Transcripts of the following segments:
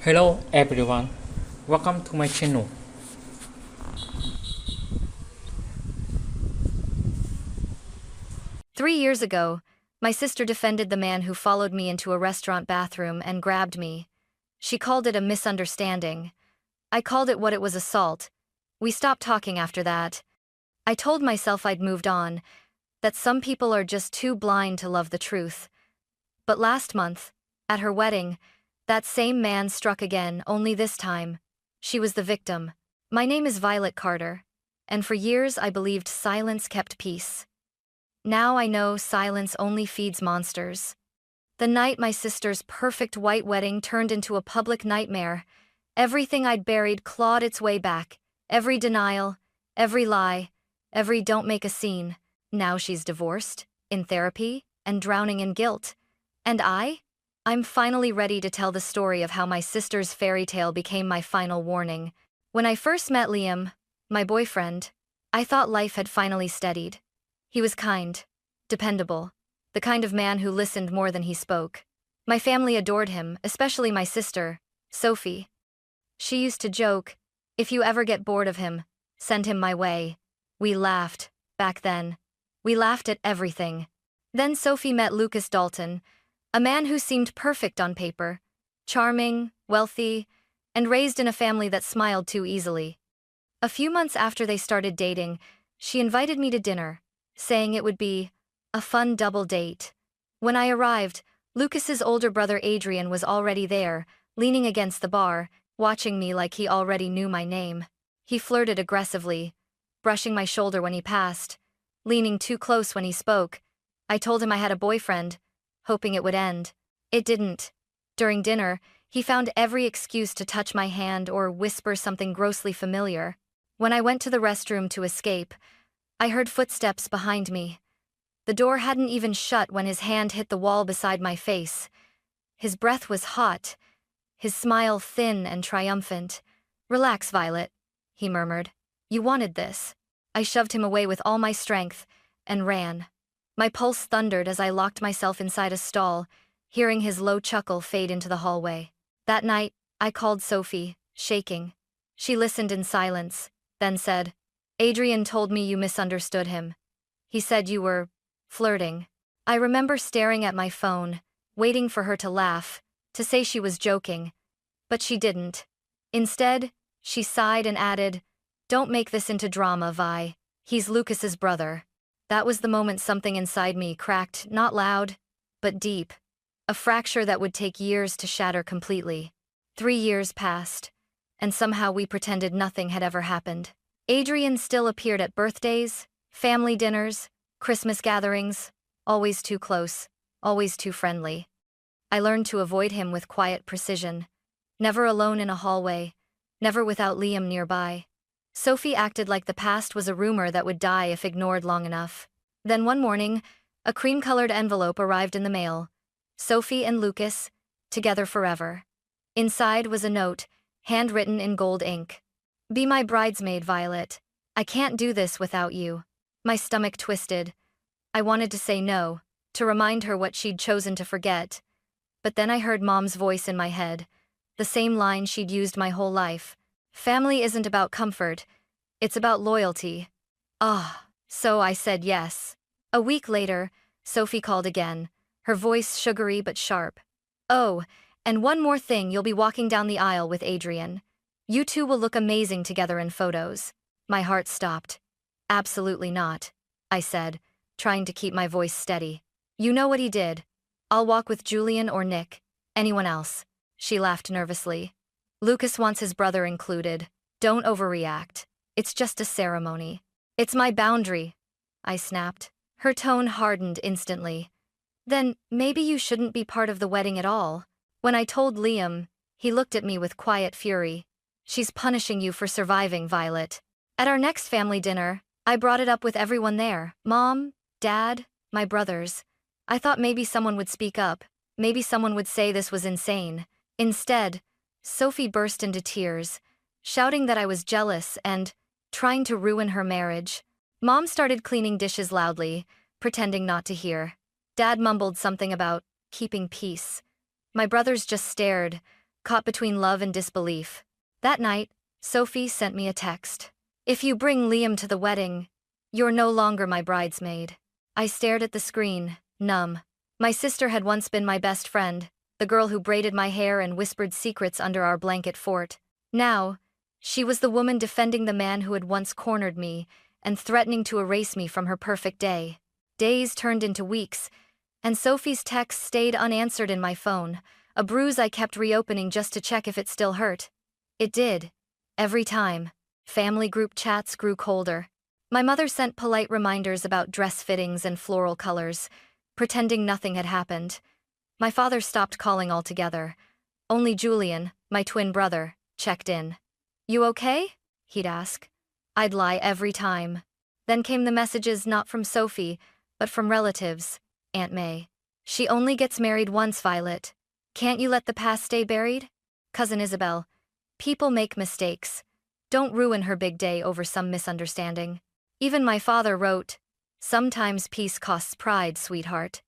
Hello everyone, welcome to my channel. 3 years ago, my sister defended the man who followed me into a restaurant bathroom and grabbed me. She called it a misunderstanding. I called it what it was, assault. We stopped talking after that. I told myself I'd moved on, that some people are just too blind to love the truth. But last month, at her wedding, that same man struck again, only this time she was the victim. My name is Violet Carter, and for years I believed silence kept peace. Now I know silence only feeds monsters. The night my sister's perfect white wedding turned into a public nightmare, everything I'd buried clawed its way back. Every denial, every lie, every don't make a scene. Now she's divorced, in therapy, and drowning in guilt. And I'm finally ready to tell the story of how my sister's fairy tale became my final warning. When I first met Liam, my boyfriend, I thought life had finally steadied. He was kind, dependable, the kind of man who listened more than he spoke. My family adored him, especially my sister, Sophie. She used to joke, "If you ever get bored of him, send him my way." We laughed, back then. We laughed at everything. Then Sophie met Lucas Dalton, a man who seemed perfect on paper, charming, wealthy, and raised in a family that smiled too easily. A few months after they started dating, she invited me to dinner, saying it would be a fun double date. When I arrived, Lucas's older brother Adrian was already there, leaning against the bar, watching me like he already knew my name. He flirted aggressively, brushing my shoulder when he passed, leaning too close when he spoke. I told him I had a boyfriend, hoping it would end. It didn't. During dinner, he found every excuse to touch my hand or whisper something grossly familiar. When I went to the restroom to escape, I heard footsteps behind me. The door hadn't even shut when his hand hit the wall beside my face. His breath was hot, his smile thin and triumphant. "Relax, Violet," he murmured. "You wanted this." I shoved him away with all my strength and ran. My pulse thundered as I locked myself inside a stall, hearing his low chuckle fade into the hallway. That night, I called Sophie, shaking. She listened in silence, then said, "Adrian told me you misunderstood him. He said you were flirting." I remember staring at my phone, waiting for her to laugh, to say she was joking. But she didn't. Instead, she sighed and added, "Don't make this into drama, Vi. He's Lucas's brother." That was the moment something inside me cracked, not loud, but deep. A fracture that would take years to shatter completely. 3 years passed, and somehow we pretended nothing had ever happened. Adrian still appeared at birthdays, family dinners, Christmas gatherings, always too close, always too friendly. I learned to avoid him with quiet precision. Never alone in a hallway, never without Liam nearby. Sophie acted like the past was a rumor that would die if ignored long enough. Then one morning, a cream-colored envelope arrived in the mail. Sophie and Lucas, together forever. Inside was a note, handwritten in gold ink. "Be my bridesmaid, Violet. I can't do this without you." My stomach twisted. I wanted to say no, to remind her what she'd chosen to forget. But then I heard Mom's voice in my head, the same line she'd used my whole life. "Family isn't about comfort, it's about loyalty." So I said yes. A week later, Sophie called again, her voice sugary but sharp. "Oh, and one more thing, you'll be walking down the aisle with Adrian. You two will look amazing together in photos." My heart stopped. "Absolutely not," I said, trying to keep my voice steady. "You know what he did. I'll walk with Julian or Nick, anyone else." She laughed nervously. "Lucas wants his brother included. Don't overreact. It's just a ceremony." "It's my boundary," I snapped. Her tone hardened instantly. "Then maybe you shouldn't be part of the wedding at all." When I told Liam, he looked at me with quiet fury. "She's punishing you for surviving, Violet." At our next family dinner, I brought it up with everyone there. Mom, Dad, my brothers. I thought maybe someone would speak up. Maybe someone would say this was insane. Instead, Sophie burst into tears, shouting that I was jealous and trying to ruin her marriage. Mom started cleaning dishes loudly, pretending not to hear. Dad mumbled something about keeping peace. My brothers just stared, caught between love and disbelief. That night, Sophie sent me a text. "If you bring Liam to the wedding, you're no longer my bridesmaid." I stared at the screen, numb. My sister had once been my best friend, the girl who braided my hair and whispered secrets under our blanket fort. Now, she was the woman defending the man who had once cornered me and threatening to erase me from her perfect day. Days turned into weeks, and Sophie's texts stayed unanswered in my phone, a bruise I kept reopening just to check if it still hurt. It did. Every time. Family group chats grew colder. My mother sent polite reminders about dress fittings and floral colors, pretending nothing had happened. My father stopped calling altogether. Only Julian, my twin brother, checked in. "You okay?" he'd ask. I'd lie every time. Then came the messages not from Sophie, but from relatives. Aunt May. "She only gets married once, Violet. Can't you let the past stay buried?" Cousin Isabel. "People make mistakes. Don't ruin her big day over some misunderstanding." Even my father wrote, "Sometimes peace costs pride, sweetheart.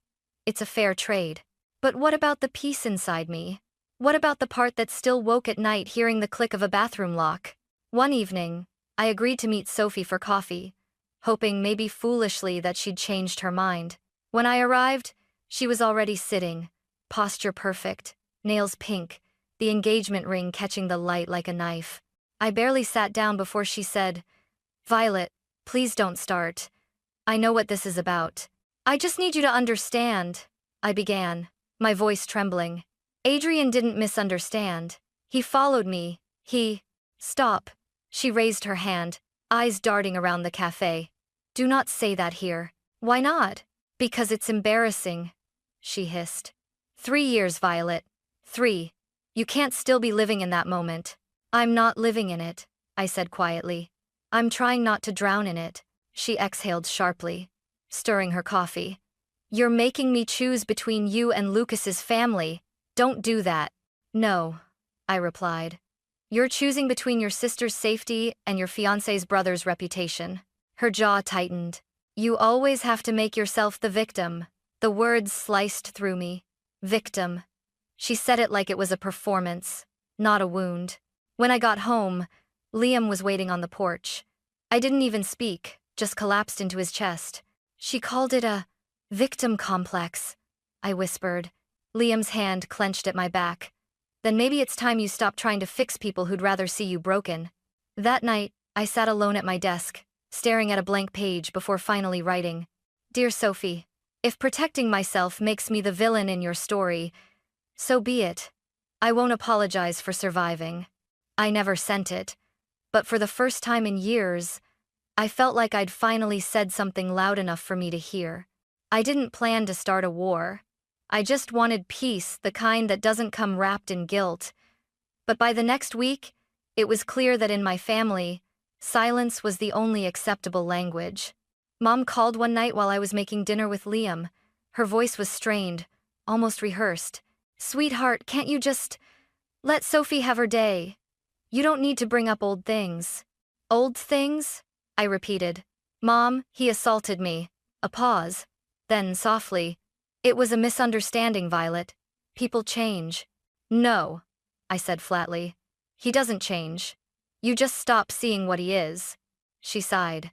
It's a fair trade." But what about the peace inside me? What about the part that still woke at night hearing the click of a bathroom lock? One evening, I agreed to meet Sophie for coffee, hoping maybe foolishly that she'd changed her mind. When I arrived, she was already sitting, posture perfect, nails pink, the engagement ring catching the light like a knife. I barely sat down before she said, "Violet, please don't start. I know what this is about. I just need you to understand," I began, my voice trembling. Adrian didn't misunderstand. He followed me. Stop. She raised her hand, eyes darting around the cafe. "Do not say that here." "Why not?" "Because it's embarrassing," she hissed. 3 years, Violet. 3. You can't still be living in that moment. "I'm not living in it," I said quietly. "I'm trying not to drown in it." She exhaled sharply, stirring her coffee. "You're making me choose between you and Lucas's family. Don't do that." "No," I replied. "You're choosing between your sister's safety and your fiancé's brother's reputation." Her jaw tightened. "You always have to make yourself the victim." The words sliced through me. Victim. She said it like it was a performance, not a wound. When I got home, Liam was waiting on the porch. I didn't even speak, just collapsed into his chest. "She called it a victim complex," I whispered. Liam's hand clenched at my back. "Then maybe it's time you stop trying to fix people who'd rather see you broken." That night, I sat alone at my desk, staring at a blank page before finally writing. "Dear Sophie, if protecting myself makes me the villain in your story, so be it. I won't apologize for surviving. I never sent it, but for the first time in years, I felt like I'd finally said something loud enough for me to hear. I didn't plan to start a war. I just wanted peace, the kind that doesn't come wrapped in guilt. But by the next week, it was clear that in my family, silence was the only acceptable language. Mom called one night while I was making dinner with Liam. Her voice was strained, almost rehearsed. "Sweetheart, can't you just let Sophie have her day? You don't need to bring up old things." "Old things?" I repeated. "Mom, he assaulted me." A pause. Then softly, "It was a misunderstanding, Violet. People change." "No," I said flatly. "He doesn't change. You just stop seeing what he is." She sighed.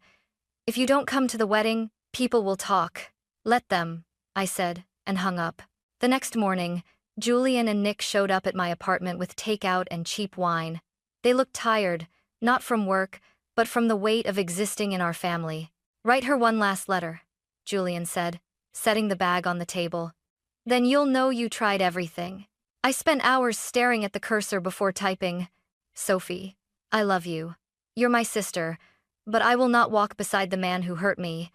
"If you don't come to the wedding, people will talk." "Let them," I said, and hung up. The next morning, Julian and Nick showed up at my apartment with takeout and cheap wine. They looked tired, not from work, but from the weight of existing in our family. "Write her one last letter," Julian said, setting the bag on the table. "Then you'll know you tried everything." I spent hours staring at the cursor before typing. "Sophie, I love you. You're my sister, but I will not walk beside the man who hurt me.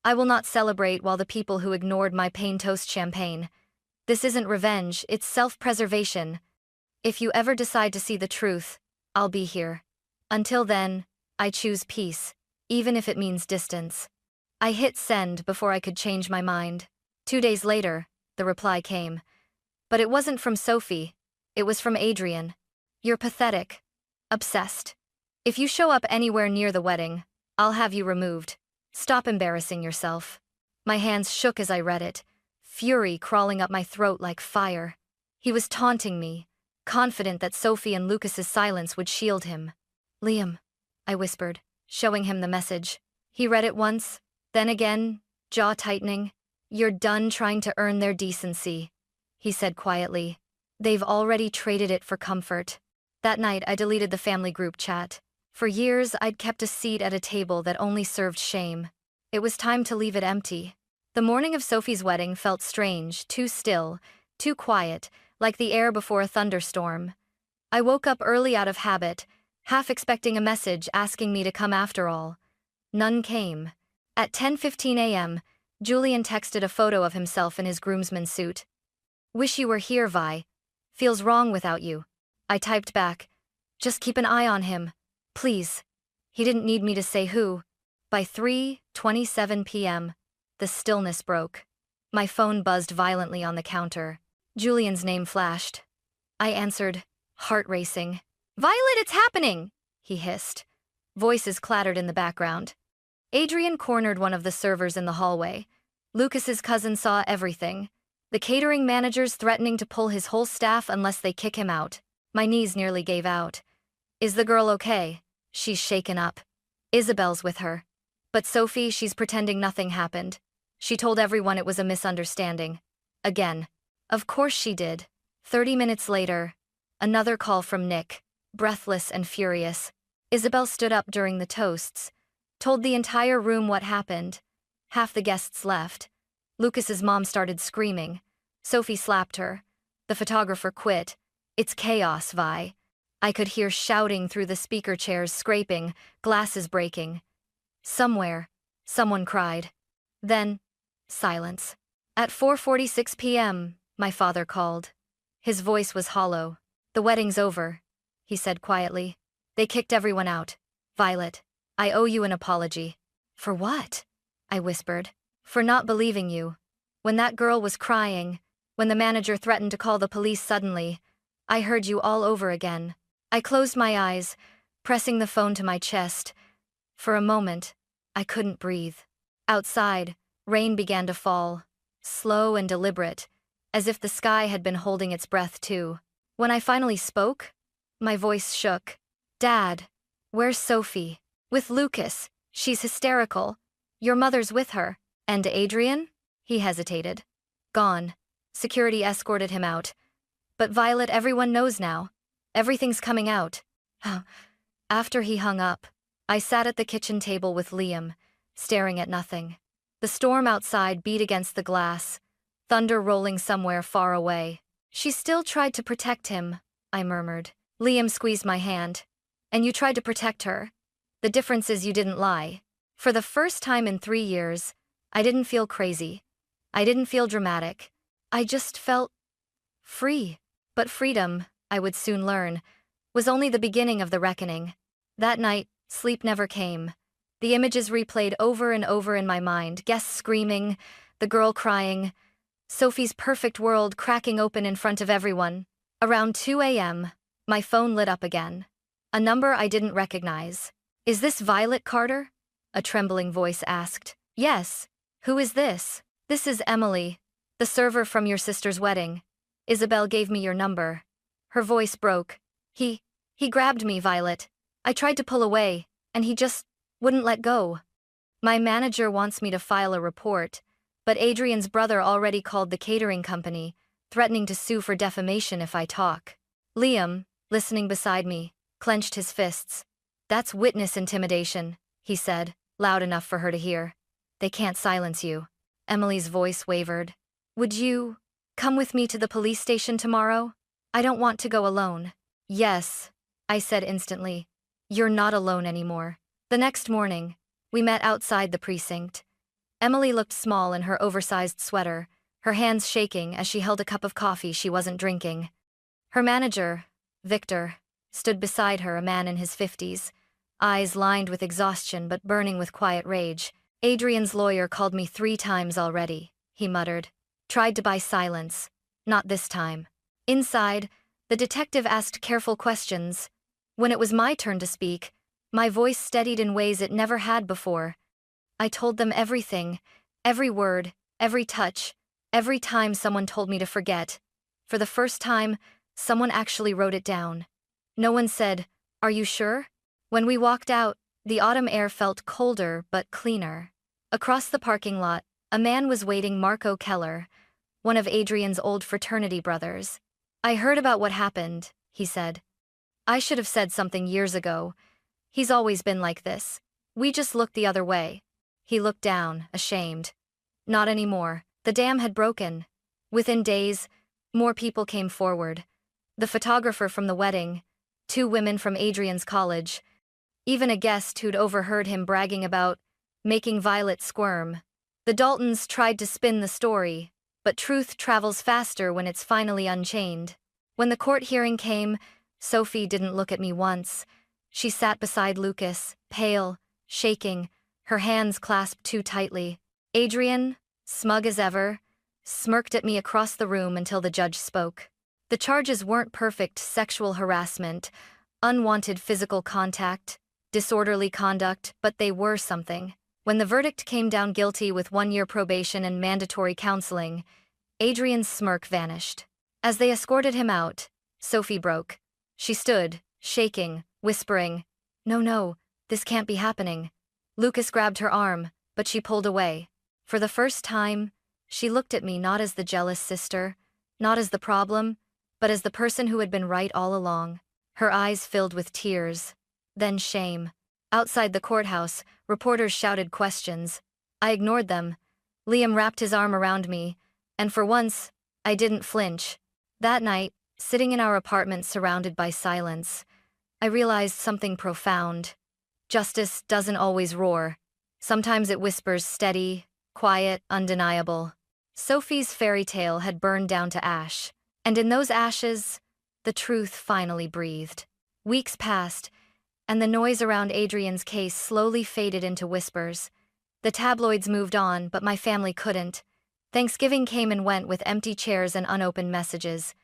I will not celebrate while the people who ignored my pain toast champagne. This isn't revenge, it's self-preservation. If you ever decide to see the truth, I'll be here. Until then, I choose peace, even if it means distance." I hit send before I could change my mind. 2 days later, the reply came. But it wasn't from Sophie. It was from Adrian. "You're pathetic. Obsessed. If you show up anywhere near the wedding, I'll have you removed. Stop embarrassing yourself." My hands shook as I read it, fury crawling up my throat like fire. He was taunting me, confident that Sophie and Lucas's silence would shield him. "Liam," I whispered, showing him the message. He read it once, then again, jaw tightening. "You're done trying to earn their decency," he said quietly. "They've already traded it for comfort." That night, I deleted the family group chat. For years, I'd kept a seat at a table that only served shame. It was time to leave it empty. The morning of Sophie's wedding felt strange, too still, too quiet, like the air before a thunderstorm. I woke up early out of habit, half expecting a message asking me to come after all. None came. At 10:15 a.m., Julian texted a photo of himself in his groomsman suit. "Wish you were here, Vi. Feels wrong without you." I typed back, "Just keep an eye on him, please." He didn't need me to say who. By 3:27 p.m., the stillness broke. My phone buzzed violently on the counter. Julian's name flashed. I answered, heart racing. "Violet, it's happening!" he hissed. Voices clattered in the background. Adrian cornered one of the servers in the hallway. Lucas's cousin saw everything. The catering manager's threatening to pull his whole staff unless they kick him out. My knees nearly gave out. "Is the girl okay?" "She's shaken up. Isabel's with her. But Sophie, she's pretending nothing happened. She told everyone it was a misunderstanding. Again." Of course she did. 30 minutes later, another call from Nick, breathless and furious. Isabel stood up during the toasts, told the entire room what happened. Half the guests left. Lucas's mom started screaming. Sophie slapped her. The photographer quit. "It's chaos, Vi." I could hear shouting through the speaker chairs, scraping, glasses breaking. Somewhere, someone cried. Then, silence. At 4:46 p.m., my father called. His voice was hollow. "The wedding's over," he said quietly. "They kicked everyone out. Violet, I owe you an apology." "For what?" I whispered. "For not believing you. When that girl was crying, when the manager threatened to call the police suddenly, I heard you all over again." I closed my eyes, pressing the phone to my chest. For a moment, I couldn't breathe. Outside, rain began to fall, slow and deliberate, as if the sky had been holding its breath too. When I finally spoke, my voice shook. "Dad, where's Sophie?" "With Lucas. She's hysterical. Your mother's with her." "And Adrian?" He hesitated. "Gone. Security escorted him out. But Violet, everyone knows now. Everything's coming out." After he hung up, I sat at the kitchen table with Liam, staring at nothing. The storm outside beat against the glass, thunder rolling somewhere far away. "She still tried to protect him," I murmured. Liam squeezed my hand. "And you tried to protect her. The difference is you didn't lie." For the first time in 3 years, I didn't feel crazy. I didn't feel dramatic. I just felt free. But freedom, I would soon learn, was only the beginning of the reckoning. That night, sleep never came. The images replayed over and over in my mind, guests screaming, the girl crying, Sophie's perfect world cracking open in front of everyone. Around 2 a.m., my phone lit up again. A number I didn't recognize. "Is this Violet Carter?" a trembling voice asked. "Yes. Who is this?" "This is Emily, the server from your sister's wedding. Isabel gave me your number." Her voice broke. He grabbed me, Violet. I tried to pull away, and he just wouldn't let go." "My manager wants me to file a report, but Adrian's brother already called the catering company, threatening to sue for defamation if I talk." Liam, listening beside me, clenched his fists. "That's witness intimidation," he said, loud enough for her to hear. "They can't silence you." Emily's voice wavered. "Would you come with me to the police station tomorrow? I don't want to go alone." "Yes," I said instantly. "You're not alone anymore." The next morning, we met outside the precinct. Emily looked small in her oversized sweater, her hands shaking as she held a cup of coffee she wasn't drinking. Her manager, Victor, stood beside her, a man in his 50s, eyes lined with exhaustion but burning with quiet rage. "Adrian's lawyer called me 3 times already," he muttered. "Tried to buy silence. Not this time." Inside, the detective asked careful questions. When it was my turn to speak, my voice steadied in ways it never had before. I told them everything, every word, every touch, every time someone told me to forget. For the first time, Someone actually wrote it down. No one said, "Are you sure?" When we walked out, the autumn air felt colder but cleaner. Across the parking lot, a man was waiting, Marco Keller, one of Adrian's old fraternity brothers. "I heard about what happened," he said. "I should have said something years ago. He's always been like this. We just looked the other way." He looked down, ashamed. Not anymore. The dam had broken. Within days, more people came forward. The photographer from the wedding, 2 women from Adrian's college, even a guest who'd overheard him bragging about making Violet squirm. The Daltons tried to spin the story, but truth travels faster when it's finally unchained. When the court hearing came, Sophie didn't look at me once. She sat beside Lucas, pale, shaking, her hands clasped too tightly. Adrian, smug as ever, smirked at me across the room until the judge spoke. The charges weren't perfect sexual harassment, unwanted physical contact, disorderly conduct, but they were something. When the verdict came down guilty with 1-year probation and mandatory counseling, Adrian's smirk vanished. As they escorted him out, Sophie broke. She stood, shaking, whispering, No, this can't be happening." Lucas grabbed her arm, but she pulled away. For the first time, she looked at me not as the jealous sister, not as the problem, but as the person who had been right all along. Her eyes filled with tears, then shame. Outside the courthouse, reporters shouted questions. I ignored them. Liam wrapped his arm around me, and for once, I didn't flinch. That night, sitting in our apartment surrounded by silence, I realized something profound. Justice doesn't always roar. Sometimes it whispers, steady, quiet, undeniable. Sophie's fairy tale had burned down to ash, and in those ashes, the truth finally breathed. Weeks passed, and the noise around Adrian's case slowly faded into whispers. The tabloids moved on, but my family couldn't. Thanksgiving came and went with empty chairs and unopened messages.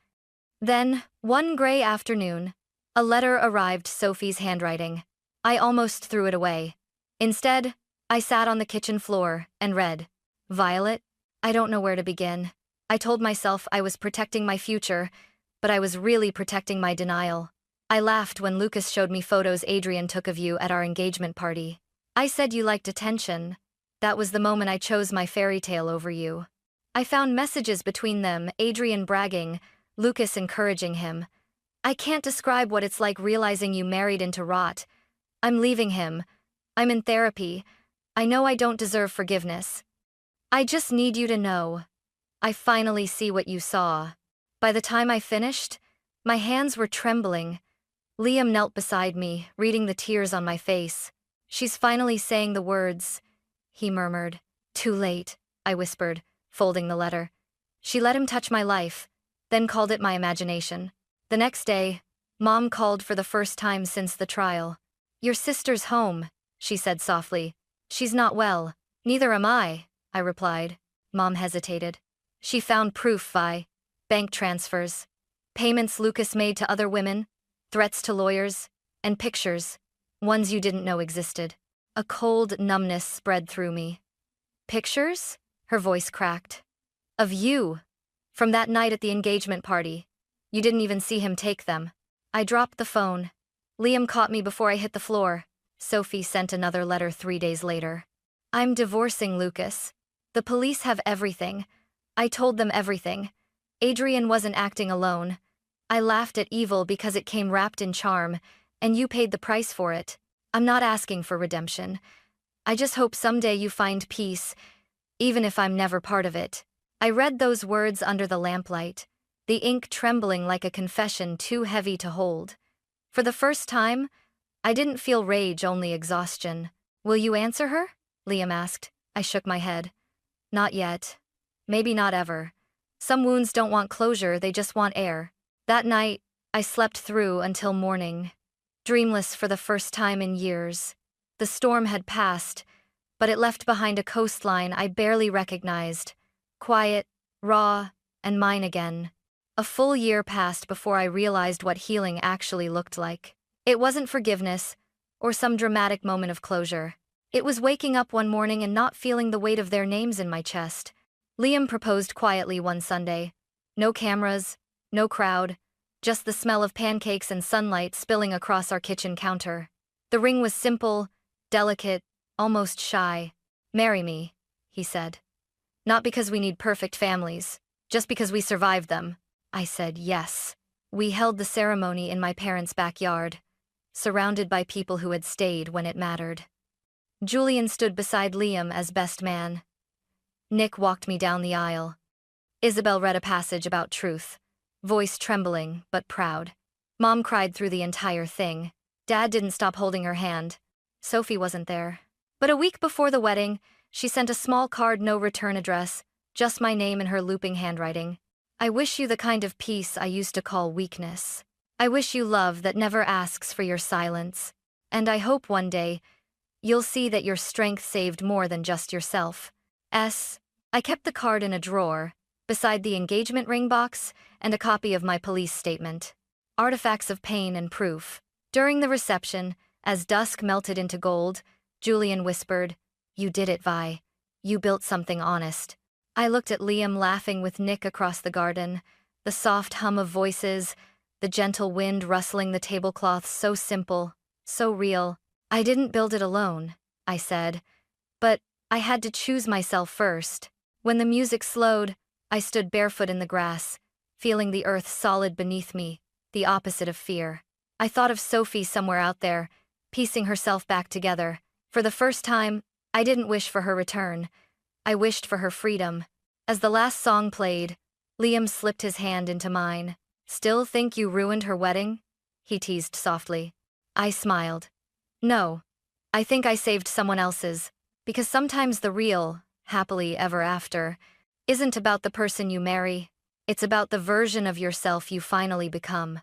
Then, one gray afternoon, a letter arrived, Sophie's handwriting. I almost threw it away. Instead, I sat on the kitchen floor and read, "Violet, I don't know where to begin." I told myself I was protecting my future, but I was really protecting my denial. I laughed when Lucas showed me photos Adrian took of you at our engagement party. I said you liked attention. That was the moment I chose my fairy tale over you. I found messages between them, Adrian bragging, Lucas encouraging him. I can't describe what it's like realizing you married into rot. I'm leaving him. I'm in therapy. I know I don't deserve forgiveness. I just need you to know. I finally see what you saw. By the time I finished, my hands were trembling. Liam knelt beside me, reading the tears on my face. "She's finally saying the words," he murmured. "Too late," I whispered, folding the letter. She let him touch my life, then called it my imagination. The next day, Mom called for the first time since the trial. "Your sister's home," she said softly. "She's not well." "Neither am I," I replied. Mom hesitated. She found proof via bank transfers, payments Lucas made to other women, threats to lawyers, and pictures, ones you didn't know existed. A cold numbness spread through me. "Pictures?" Her voice cracked. "Of you. From that night at the engagement party. You didn't even see him take them." I dropped the phone. Liam caught me before I hit the floor. Sophie sent another letter 3 days later. "I'm divorcing Lucas. The police have everything. I told them everything. Adrian wasn't acting alone. I laughed at evil because it came wrapped in charm, and you paid the price for it. I'm not asking for redemption. I just hope someday you find peace, even if I'm never part of it." I read those words under the lamplight, the ink trembling like a confession too heavy to hold. For the first time, I didn't feel rage, only exhaustion. "Will you answer her?" Liam asked. I shook my head. "Not yet. Maybe not ever. Some wounds don't want closure, they just want air." That night, I slept through until morning, dreamless for the first time in years. The storm had passed, but it left behind a coastline I barely recognized, quiet, raw, and mine again. A full year passed before I realized what healing actually looked like. It wasn't forgiveness, or some dramatic moment of closure. It was waking up one morning and not feeling the weight of their names in my chest. Liam proposed quietly one Sunday. No cameras, no crowd, just the smell of pancakes and sunlight spilling across our kitchen counter. The ring was simple, delicate, almost shy. "Marry me," he said. "Not because we need perfect families, just because we survived them." I said yes. We held the ceremony in my parents' backyard, surrounded by people who had stayed when it mattered. Julian stood beside Liam as best man. Nick walked me down the aisle. Isabel read a passage about truth, voice trembling but proud. Mom cried through the entire thing. Dad didn't stop holding her hand. Sophie wasn't there. But a week before the wedding, she sent a small card, no return address, just my name in her looping handwriting. "I wish you the kind of peace I used to call weakness. I wish you love that never asks for your silence. And I hope one day you'll see that your strength saved more than just yourself." I kept the card in a drawer, beside the engagement ring box and a copy of my police statement. Artifacts of pain and proof. During the reception, as dusk melted into gold, Julian whispered, "You did it, Vi. You built something honest." I looked at Liam laughing with Nick across the garden, the soft hum of voices, the gentle wind rustling the tablecloths, so simple, so real. "I didn't build it alone," I said, "but I had to choose myself first." When the music slowed, I stood barefoot in the grass, feeling the earth solid beneath me, the opposite of fear. I thought of Sophie somewhere out there, piecing herself back together. For the first time, I didn't wish for her return. I wished for her freedom. As the last song played, Liam slipped his hand into mine. "Still think you ruined her wedding?" he teased softly. I smiled. "No, I think I saved someone else's, because sometimes the real, happily ever after, isn't about the person you marry. It's about the version of yourself you finally become."